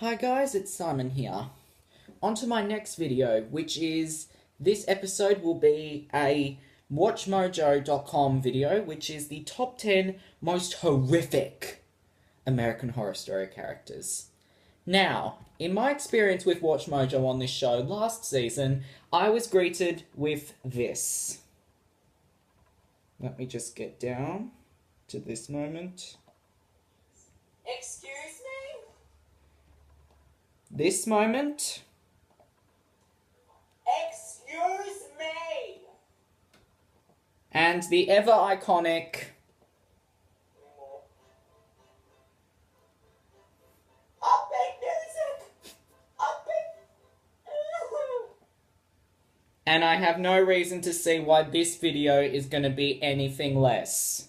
Hi guys, it's Simon here. On to my next video, which is, this episode will be a WatchMojo.com video, which is the top 10 most horrific American Horror Story characters. Now, in my experience with WatchMojo on this show last season, I was greeted with this. Let me just get down to this moment. Excuse me? This moment. Excuse me? And the ever iconic Upbeat music! Upbeat! and I have no reason to see why this video is going to be anything less.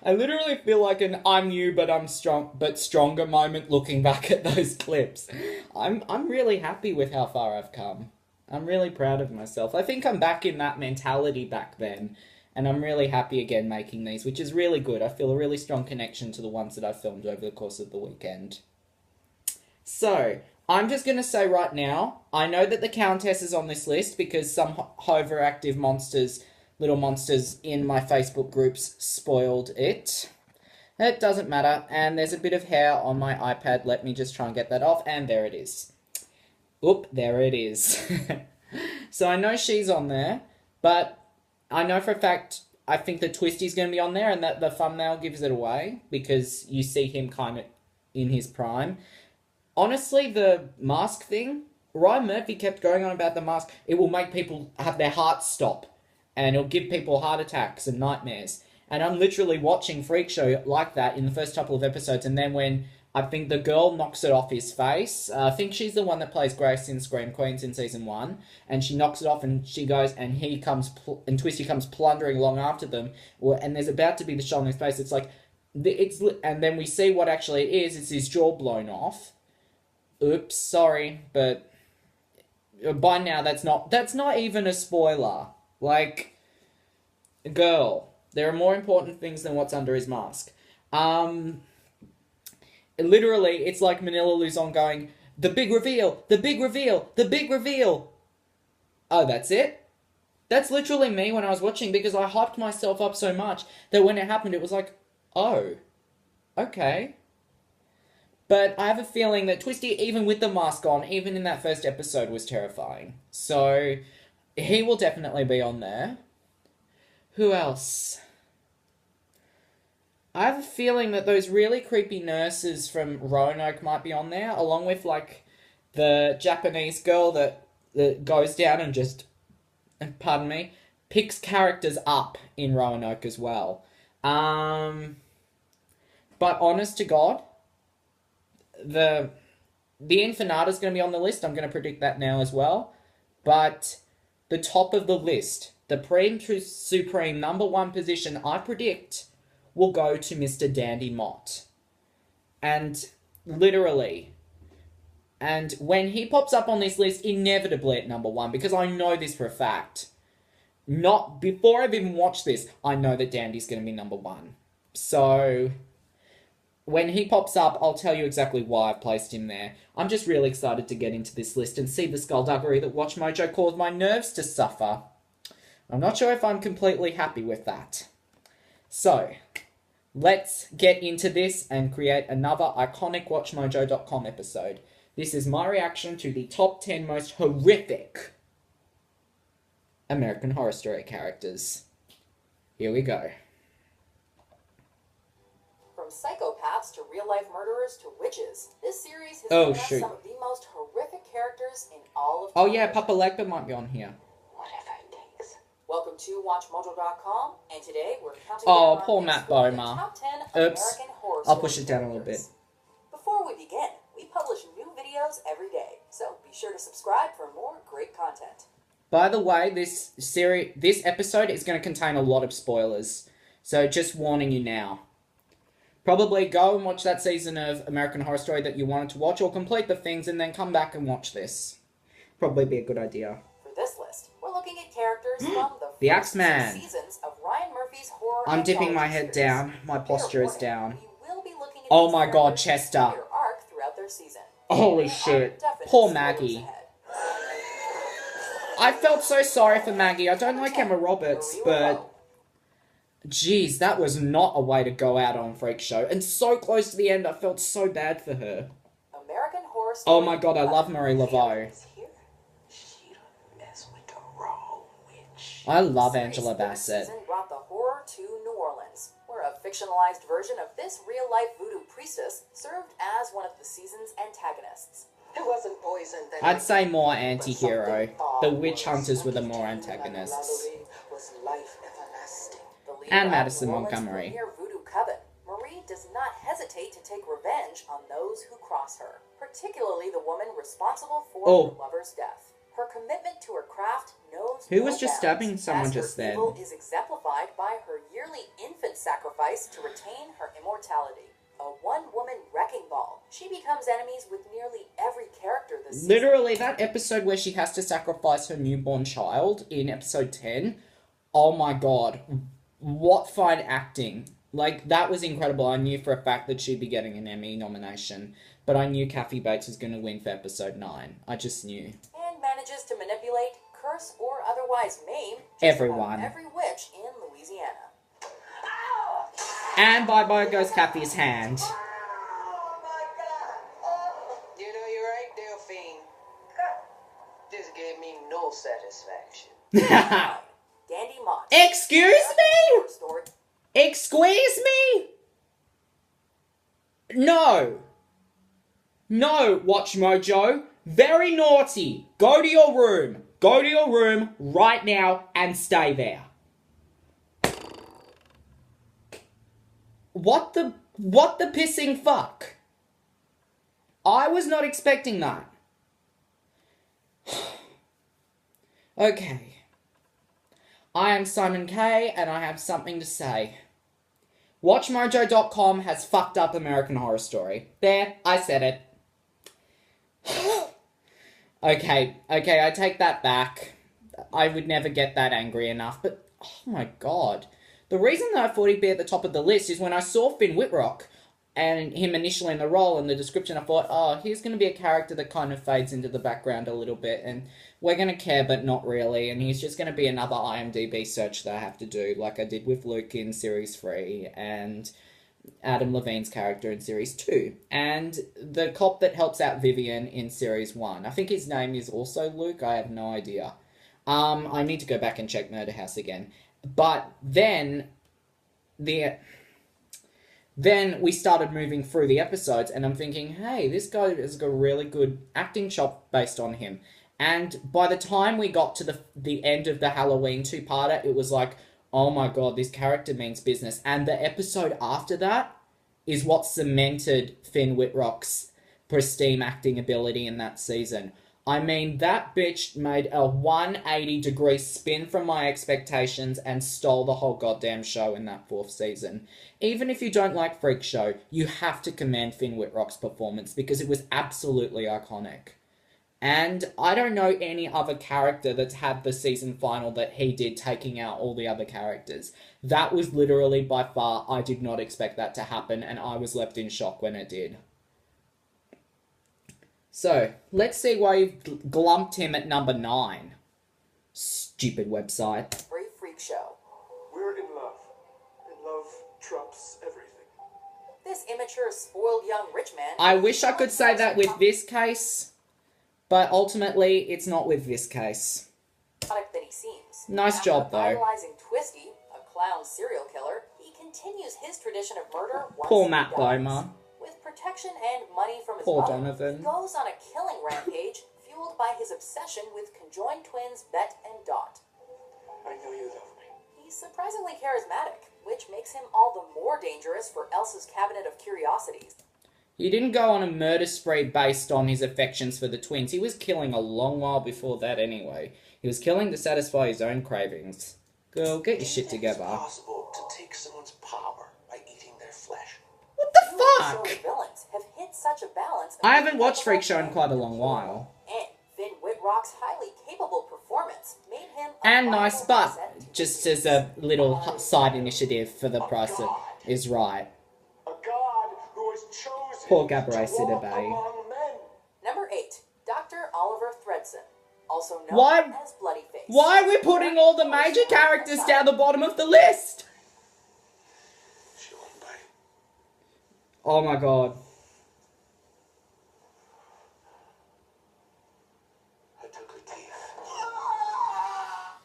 I literally feel like an I'm new but I'm strong but stronger moment looking back at those clips. I'm really happy with how far I've come. I'm really proud of myself. I think I'm back in that mentality back then, and I'm really happy again making these, which is really good. I feel a really strong connection to the ones that I filmed over the course of the weekend. So, I'm just going to say right now, I know that the Countess is on this list because some overactive monsters, little monsters in my Facebook groups spoiled it. It doesn't matter, and there's a bit of hair on my iPad. Let me just try and get that off, and there it is. Oop, there it is. So I know she's on there, but I know for a fact, I think that Twisty's going to be on there, and that the thumbnail gives it away, because you see him kind of in his prime. Honestly, the mask thing, Ryan Murphy kept going on about the mask. It will make people have their hearts stop, and it'll give people heart attacks and nightmares. And I'm literally watching Freak Show like that in the first couple of episodes, and then when I think the girl knocks it off his face, I think she's the one that plays Grace in Scream Queens in season 1, and she knocks it off, and she goes, and and Twisty comes plundering along after them, and there's about to be the shot on his face. It's like, and then we see what actually it is. It's his jaw blown off. Oops, sorry, but by now that's not even a spoiler. Like, girl, there are more important things than what's under his mask. Literally, it's like Manila Luzon going, the big reveal, the big reveal, the big reveal. Oh, that's it? That's literally me when I was watching, because I hyped myself up so much that when it happened, it was like, oh, okay. But I have a feeling that Twisty, even with the mask on, even in that first episode, was terrifying. So, he will definitely be on there. Who else? I have a feeling that those really creepy nurses from Roanoke might be on there, along with, like, the Japanese girl that goes down and just, pardon me, picks characters up in Roanoke as well. But honest to God, the Infinita's going to be on the list. I'm going to predict that now as well. But the top of the list, the supreme number 1 position, I predict, will go to Mr. Dandy Mott. And literally, and when he pops up on this list, inevitably at number 1, because I know this for a fact. Not before I've even watched this, I know that Dandy's going to be number 1. So when he pops up, I'll tell you exactly why I've placed him there. I'm just really excited to get into this list and see the skullduggery that WatchMojo caused my nerves to suffer. I'm not sure if I'm completely happy with that. So, let's get into this and create another iconic WatchMojo.com episode. This is my reaction to the top 10 most horrific American Horror Story characters. Here we go. From psychopaths to real-life murderers to witches, this series has Oh, given us shoot. some of the most horrific characters in all of Oh yeah, television. Papa Legba might be on here. Whatever it takes. Welcome to WatchMojo.com, and today we're counting Oh, down our poor list Matt with the Bomer. top 10 Oops. American Horror I'll Story push it down a little characters. bit. Before we begin, we publish new videos every day, so be sure to subscribe for more great content. By the way, this episode is going to contain a lot of spoilers, so just warning you now. Probably go and watch that season of American Horror Story that you wanted to watch, or complete the things and then come back and watch this. Probably be a good idea. For this list, we're looking at characters from The first Axeman. 6 seasons of Ryan Murphy's horror I'm dipping my anthology head series. down. My posture is Fair down. warning, we will be looking at Oh these my god, characters' Chester. career arc season. Holy There are shit. definite Poor spoilers Maggie. ahead. I felt so sorry for Maggie. I don't like Emma Roberts, but... Jeez, that was not a way to go out on Freak Show. And so close to the end, I felt so bad for her. American Horror Story. Oh my god, I love Marie Laveau. I love Angela Bassett. Season brought the horror to New Orleans, where a fictionalized version of this real-life voodoo priestess served as one of the season's antagonists. It wasn't poison that I'd say more anti-hero. The witch hunters were the more antagonists. was life everlasting. The leader And of Madison New Orleans' Montgomery. premier voodoo coven, Marie does not hesitate to take revenge on those who cross her, particularly the woman responsible for her lover's death. Her commitment to her craft knows Who no was just bounds, stabbing someone as her just then? evil is exemplified by her yearly infant sacrifice to retain her immortality. A one-woman wrecking ball. She becomes enemies with nearly every character this season. Literally, that episode where she has to sacrifice her newborn child in episode 10. Oh my god. What fine acting. Like, that was incredible. I knew for a fact that she'd be getting an Emmy nomination. But I knew Kathy Bates was going to win for episode 9. I just knew. And manages to manipulate, curse, or otherwise maim just Everyone. about every witch in Louisiana. And bye-bye goes Kathy's hand. Oh my god. You know, you're right, Delphine. This gave me no satisfaction. Dandy Moss. Excuse me? Story. Excuse me? No. No, Watch Mojo. Very naughty. Go to your room. Go to your room right now and stay there. What the pissing fuck? I was not expecting that. Okay. I am Simon K, and I have something to say. WatchMojo.com has fucked up American Horror Story. There, I said it. Okay, I take that back. I would never get that angry enough, but oh my god. The reason that I thought he'd be at the top of the list is when I saw Finn Whitrock and him initially in the role and the description, I thought, oh, he's going to be a character that kind of fades into the background a little bit, and we're going to care, but not really, and he's just going to be another IMDb search that I have to do, like I did with Luke in Series 3, and Adam Levine's character in Series 2, and the cop that helps out Vivian in Series 1. I think his name is also Luke, I have no idea. I need to go back and check Murder House again. But then we started moving through the episodes, and I'm thinking, hey, this guy has got a really good acting shot based on him. And by the time we got to the end of the Halloween two-parter, it was like, oh my god, this character means business. And the episode after that is what cemented Finn Whitrock's pristine acting ability in that season. I mean, that bitch made a 180-degree spin from my expectations and stole the whole goddamn show in that 4th season. Even if you don't like Freak Show, you have to commend Finn Whitrock's performance because it was absolutely iconic. And I don't know any other character that's had the season final that he did, taking out all the other characters. That was literally, by far, I did not expect that to happen, and I was left in shock when it did. So, let's see why you've glumped him at number 9. Stupid website. Free Freak Show. We're in love. And love trumps everything. This immature, spoiled young rich man... I wish I could say that with this case, but ultimately, it's not with this case. ...that he seems. Nice job, though. Idolizing Twisty, a clown serial killer, he continues his tradition of murder once Poor he Matt dies. Bomer. With protection and money from his Poor mother, Donovan. he goes on a killing rampage, fueled by his obsession with conjoined twins Bet and Dot. I know you love me. He's surprisingly charismatic, which makes him all the more dangerous for Elsa's Cabinet of Curiosities. He didn't go on a murder spree based on his affections for the twins. He was killing a long while before that anyway. He was killing to satisfy his own cravings. Girl, get your shit together. It's possible to take someone's power by eating their flesh. What the fuck? Show villains have hit such a balance. I haven't watched Freak Show in quite a long while. And Finn Whitrock's highly capable performance made him a And nice viable butt, asset to just as a little side initiative for the price of is right. A god who has chosen Poor Gabrielle to walk Sidibe. among also known Why- as Bloody Face. Why are we putting all the major characters down the bottom of the list? She won't bite. Oh my god. I took her teeth.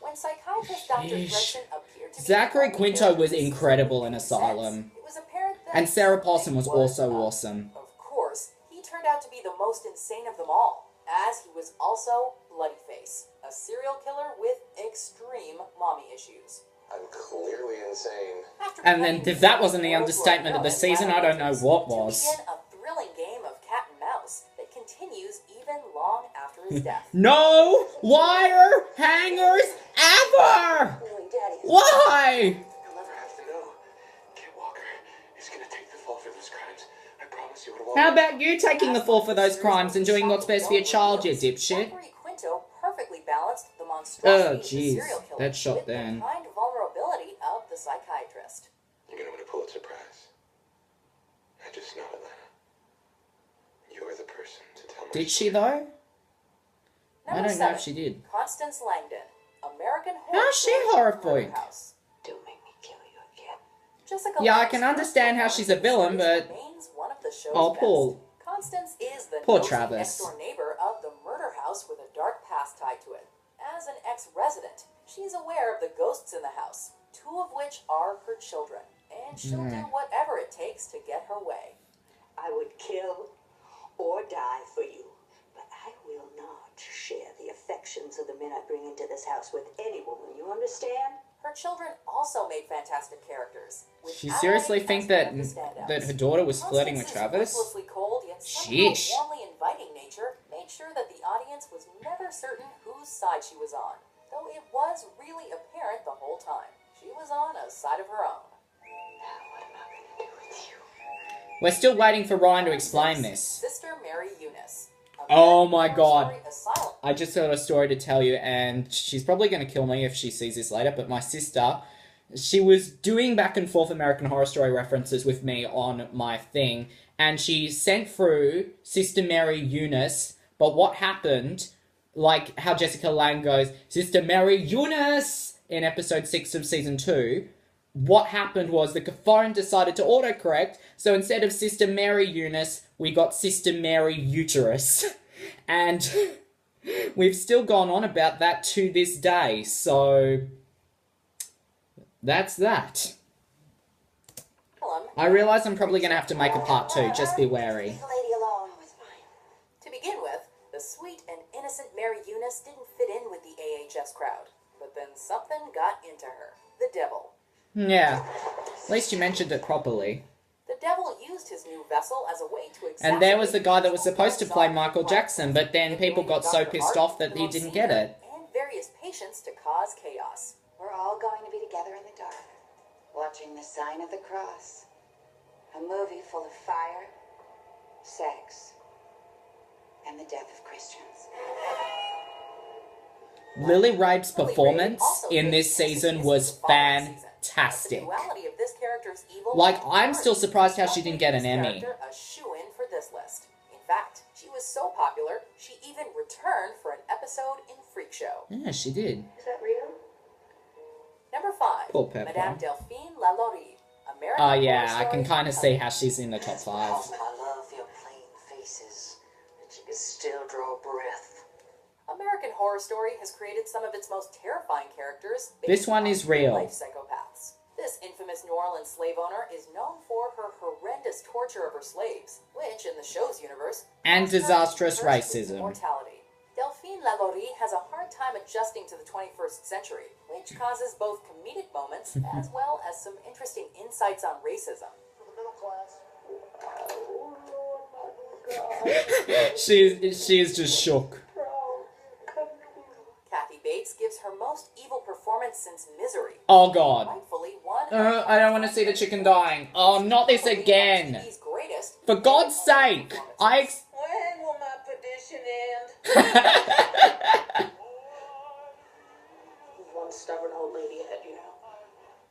When psychiatrist Dr. Sheesh. Gretchen appeared to be Zachary the only Quinto character was who incredible in made sense, Asylum. it was apparent that And Sarah Paulson was something also up. awesome. Of course, he turned out to be the most insane of them all, as he was also Bloody Face, a serial killer with extreme mommy issues. I'm clearly insane. After And then playing if that wasn't the World War understatement of the One, season, I don't know what was. To begin a thrilling game of cat and mouse that continues even long after his death. No wire hangers ever! Really, Daddy. Why? You'll never have to know. Kid Walker is gonna take the fall for those crimes. I promise you it won't. How about you taking the fall for those crimes and doing what's best for your child, you dipshit? Zachary Quinto perfectly balanced the monstrosity of the jeez, serial killer that shot with then. the kind vulnerability of the psychiatrist. You're gonna win a Pulitzer Prize. I just know it, Lana. You're the person to tell my Did she story. though? I Number don't know 7, if she did. Constance Langdon, American Horror How's she Story horrifying? Murder House. Don't make me kill you again. Jessica Yeah, I Lange's can understand how she's a villain, but- remains one of the show's Oh, best. Paul. Constance is the Poor nosy Travis. next-door neighbor of the murder house with a dark past tied to it. As an ex-resident, she's aware of the ghosts in the house, 2 of which are her children, and she'll do whatever it takes to get her way. I would kill or die for you, but I will not share the affections of the men I bring into this house with any woman, you understand? Her children also made fantastic characters. with She Adelaide seriously as think one that of the standouts. that her daughter was flirting with Constance's Travis? ruthlessly cold yet somehow Sheesh. warmly inviting nature made sure that the audience was never certain whose side she was on, though it was really apparent the whole time. She was on a side of her own. Now what am I going to do with you? We're still waiting for Ryan to explain this. Sister Mary Eunice. Oh my American God. Horror Story Asylum. I just got a story to tell you, and she's probably going to kill me if she sees this later, but my sister, she was doing back and forth American Horror Story references with me on my thing, and she sent through Sister Mary Eunice, but what happened, like how Jessica Lange goes, Sister Mary Eunice, in episode 6 of season 2, what happened was the phone decided to autocorrect, so instead of Sister Mary Eunice, we got Sister Mary Uterus. And we've still gone on about that to this day, so that's that. I realise I'm probably going to have to make a part 2, just be wary. Leave the lady alone. It's fine. To begin with, the sweet and innocent Mary Eunice didn't fit in with the AHS crowd, but then something got into her. The devil. Yeah, at least you mentioned it properly. The devil used his new vessel as a way to And there was the guy that was supposed to play Michael Jackson, but then people got so pissed off that he didn't get it. And various patients to cause chaos. We're all going to be together in the dark, watching the sign of the cross. A movie full of fire, sex, and the death of Christians. Lily Rabe's performance in this season was fantastic. The duality of this character's evil Like, and I'm still surprised how she didn't get an this Emmy. character a shoo-in for this list. In fact, she was so popular, she even returned for an episode in Freak Show. Yeah, she did. Is that real? Number 5, Poor Pepper. Madame Delphine Lalaurie. American Oh yeah, Horror I can Story kind of see how she's in the top 5. I love your plain faces, but you can still draw breath. American Horror Story has created some of its most terrifying characters. based This one on is real. real-life psychopaths. This infamous New Orleans slave owner is known for her horrendous torture of her slaves, which, in the show's universe, And caused her disastrous to curse with racism. immortality. Delphine Lalaurie has a hard time adjusting to the 21st century, which causes both comedic moments as well as some interesting insights on racism. For the middle class. Oh, Lord, my God. She is just shook. Kathy Bates gives her most evil performance since Misery. Oh god. Rightfully one. I don't want to see the chicken dying. Oh, not this again. TV's greatest. For God's sake. When will my perdition end? One stubborn old lady ahead, you know.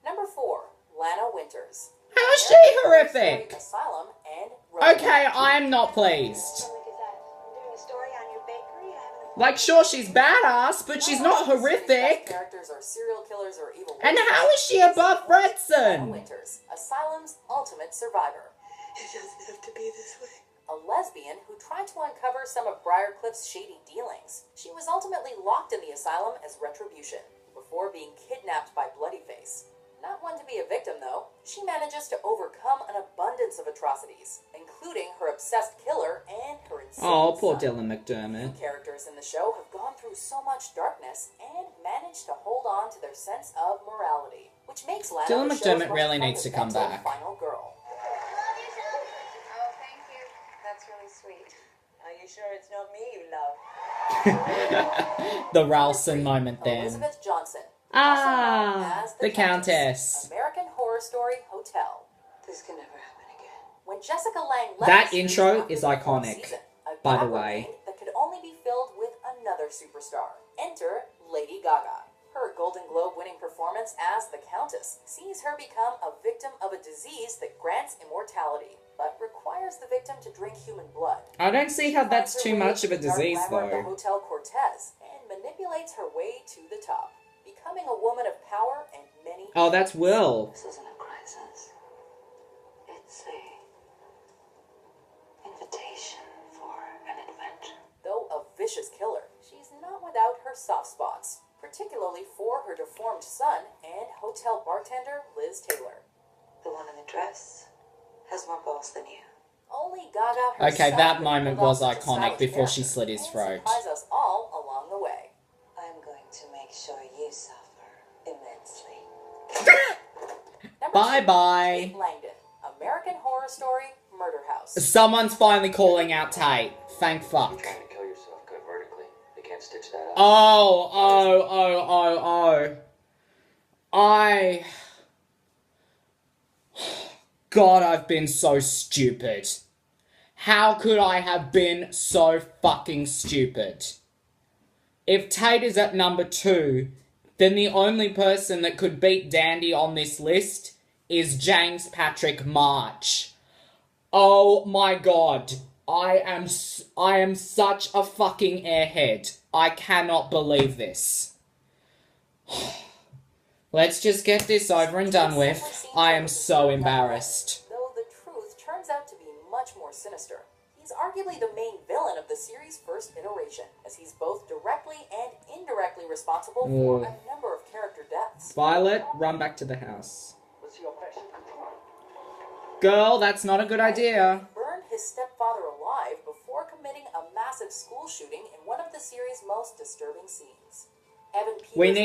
Number 4, Lana Winters. How is she horrific? Asylum and Road. Okay, I'm not pleased. Look at that. I'm doing a story on your bakery. I have Like, sure, she's badass, but she's not all of the series' best horrific. Characters are serial killers or evil And witches. how is she above Anna Fredson? Winters, Asylum's ultimate survivor. It doesn't have to be this way. A lesbian who tried to uncover some of Briarcliff's shady dealings. She was ultimately locked in the asylum as retribution, before being kidnapped by Bloodyface. Not one to be a victim, though. She manages to overcome an abundance of atrocities, including her obsessed killer and her insane Oh, poor son. Dylan McDermott. Characters in the show have gone through so much darkness and managed to hold on to their sense of morality, which makes Lana Dylan the show's McDermott most really needs to come fundamental back. final girl. Oh, thank you. That's really sweet. Are you sure it's not me you love? The Ralston moment then. Elizabeth Johnson. Ah, also known as the Countess. American Horror Story Hotel. This can never happen again. When Jessica Lange left That the series intro after is the fourth iconic, season, a by the gap way. remained that could only be filled with another superstar. Enter Lady Gaga. Her Golden Globe winning performance as the Countess sees her become a victim of a disease that grants immortality, but requires the victim to drink human blood. I don't see how that's Finds too her way much of a to the dark disease, labyrinth of though. Hotel Cortez and manipulates her way to the top, becoming a woman of power and many. Oh, that's Will. This isn't a crisis. It's a invitation for an adventure. Though a vicious killer, she's not without her soft spots, particularly for her deformed son and hotel bartender Liz Taylor. The one in the dress has more balls than you. Only Gaga herself Okay, that could moment pull off was such a iconic stylish before she character slit his and throat. surprise us all along the way. I'm going to make sure you suffer immensely. Number Bye-bye. 2, Kate Langdon, American Horror Story, Murder House. Someone's finally calling out Tate. Thank fuck. You're trying to kill yourself, go vertically. They can't stitch that up. Oh. God, I've been so stupid. How could I have been so fucking stupid? If Tate is at number 2, then the only person that could beat Dandy on this list is James Patrick March. Oh my god. I am such a fucking airhead. I cannot believe this. Let's just get this over and done with. I am so embarrassed. Though the truth turns out to be much more sinister. He's arguably the main villain of the series' first iteration, as he's both directly and indirectly responsible for a number of character deaths. Violet, run back to the house. Let's see your passion. Girl, that's not a good idea. Burned his stepfather alive before committing a massive school shooting in one of the series' most disturbing scenes. Evan Peters We need